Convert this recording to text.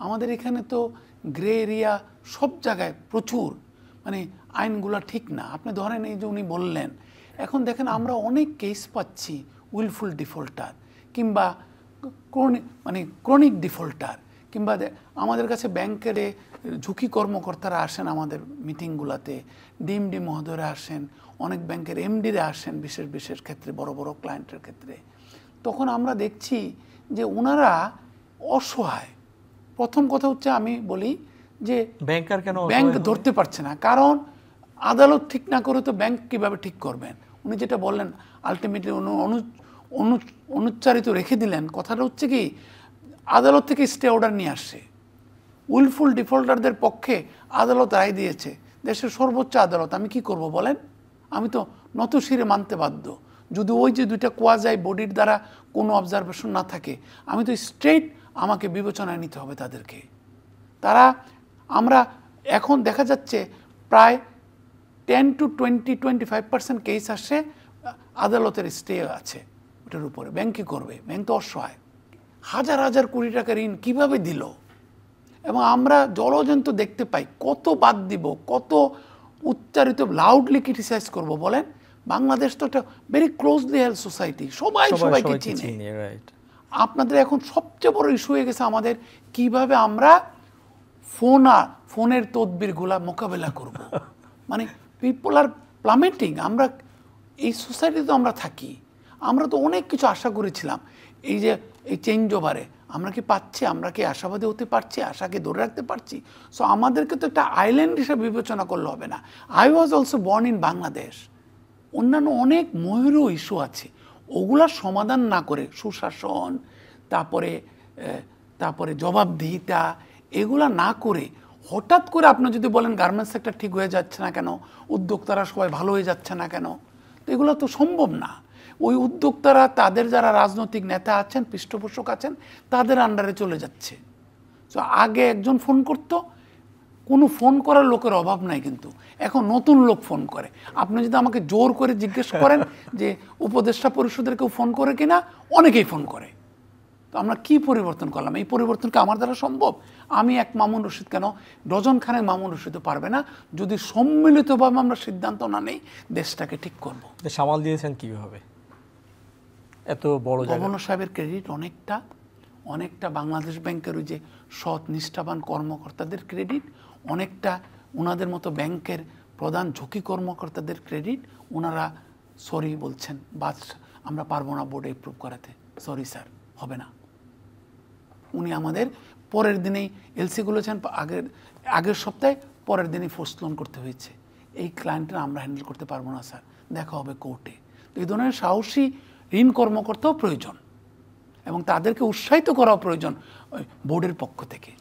আমাদের এখানে তো গ্রে এরিয়া সব জায়গায় প্রচুর, মানে আইনগুলো ঠিক না। আপনি ধরেন এই যে উনি বললেন, এখন দেখেন আমরা অনেক কেস পাচ্ছি উইলফুল ডিফল্টার কিংবা ক্রনিক ডিফল্টার, কিংবা আমাদের কাছে ব্যাংকের ঝুঁকি কর্মকর্তারা আসেন আমাদের মিটিংগুলোতে, ডিএমডি মহোদয়রা আসেন, অনেক ব্যাংকের এমডিরা আসেন বিশেষ বিশেষ ক্ষেত্রে, বড় বড় ক্লায়েন্টের ক্ষেত্রে। তখন আমরা দেখছি যে ওনারা অসহায়। প্রথম কথা হচ্ছে আমি বলি যে ব্যাংকার কেন ব্যাংক ধরতে পারছে না, কারণ আদালত ঠিক না করে তো ব্যাংক কিভাবে ঠিক করবেন। উনি যেটা বললেন আলটিমেটলি অনুচ্চারিত রেখে দিলেন, কথাটা হচ্ছে কি আদালত থেকে স্টে অর্ডার নিয়ে আসছে, উইলফুল ডিফল্টারদের পক্ষে আদালত রায় দিয়েছে, দেশের সর্বোচ্চ আদালত। আমি কি করব বলেন? আমি তো নতশিরে মানতে বাধ্য। যদি ওই যে দুইটা কোয়াজাই বডির দ্বারা কোনো অবজারভেশন না থাকে, আমি তো স্ট্রেট আমাকে বিবেচনায় নিতে হবে তাদেরকে। আমরা এখন দেখা যাচ্ছে প্রায় 10 to 25% কেস আসে আদালতের স্টে আছে ওটার উপরে। ব্যাংক কী করবে? ব্যাংক তো অসহায়। হাজার হাজার কোটি টাকা ঋণ কীভাবে দিল? এবং আমরা জলজন্ত দেখতে পাই কত বাদ দিব, কত উচ্চারিত লাউডলি ক্রিটিসাইজ করব বলেন। বাংলাদেশ তো একটা ভেরি ক্লোজলি হেল্ড সোসাইটি, সবাই সবাইকে চিনে। আপনাদের এখন সবচেয়ে বড় ইস্যু হয়ে গেছে আমাদের কিভাবে আমরা ফোনের তদবিরগুলা মোকাবেলা করব। মানে পিপল আর প্লামেটিং। আমরা এই সোসাইটিতে আমরা থাকি, আমরা তো অনেক কিছু আশা করেছিলাম এই যে এই চেঞ্জ ওভারে। আমরা কি পাচ্ছি? আমরা কি আশাবাদী হতে পারছি? আশাকে ধরে রাখতে পারছি? সো আমাদেরকে তো একটা আইল্যান্ড হিসেবে বিবেচনা করলে হবে না। I was also born in Bangladesh. অন্যান্য অনেক ময়ূরও ইস্যু আছে, ওগুলার সমাধান না করে সুশাসন, তারপরে জবাবদিহিতা, এগুলা না করে হঠাৎ করে আপনি যদি বলেন গার্মেন্টস সেক্টর ঠিক হয়ে যাচ্ছে না কেন, উদ্যোক্তারা সবাই ভালো হয়ে যাচ্ছে না কেন, তো এগুলো তো সম্ভব না। ওই উদ্যোক্তারা তাদের যারা রাজনৈতিক নেতা আছেন, পৃষ্ঠপোষক আছেন, তাদের আন্ডারে চলে যাচ্ছে। তো আগে একজন ফোন করতো, কোনো ফোন করার লোকের অভাব নাই, কিন্তু এখন নতুন লোক ফোন করে। আপনি যদি আমাকে জোর করে জিজ্ঞেস করেন যে উপদেষ্টা পরিষদের কেউ ফোন করে কিনা, অনেকেই ফোন করে। তো আমরা কি পরিবর্তন করলাম? এই পরিবর্তনকে আমার দ্বারা সম্ভব? আমি এক মামুন রশিদ কেন, ডজন খানেক মামুন রশিদও পারবে না যদি সম্মিলিতভাবে আমরা সিদ্ধান্ত না নেই দেশটাকে ঠিক করব। সামাল দিয়েছেন কিভাবে এত বড়? গভর্নর সাহেবের ক্রেডিট অনেকটা বাংলাদেশ ব্যাংকের ওই যে সৎ নিষ্ঠাবান কর্মকর্তাদের ক্রেডিট, অনেকটা ওনাদের মতো ব্যাংকের প্রধান ঝুঁকি কর্মকর্তাদের ক্রেডিট। ওনারা সরি বলছেন, বাস আমরা পারবো না বোর্ডে অ্যাপ্রুভ করাতে, সরি স্যার, হবে না। উনি আমাদের পরের দিনেই এলসি গুলোছেন, আগের সপ্তাহে পরের দিনই ফোর্স লোন করতে হয়েছে। এই ক্লায়েন্টরা আমরা হ্যান্ডেল করতে পারবো না স্যার, দেখা হবে কোর্টে। তো এই ধরনের সাহসী ঋণ কর্মকর্তাও প্রয়োজন এবং তাদেরকে উৎসাহিত করাও প্রয়োজন বোর্ডের পক্ষ থেকে।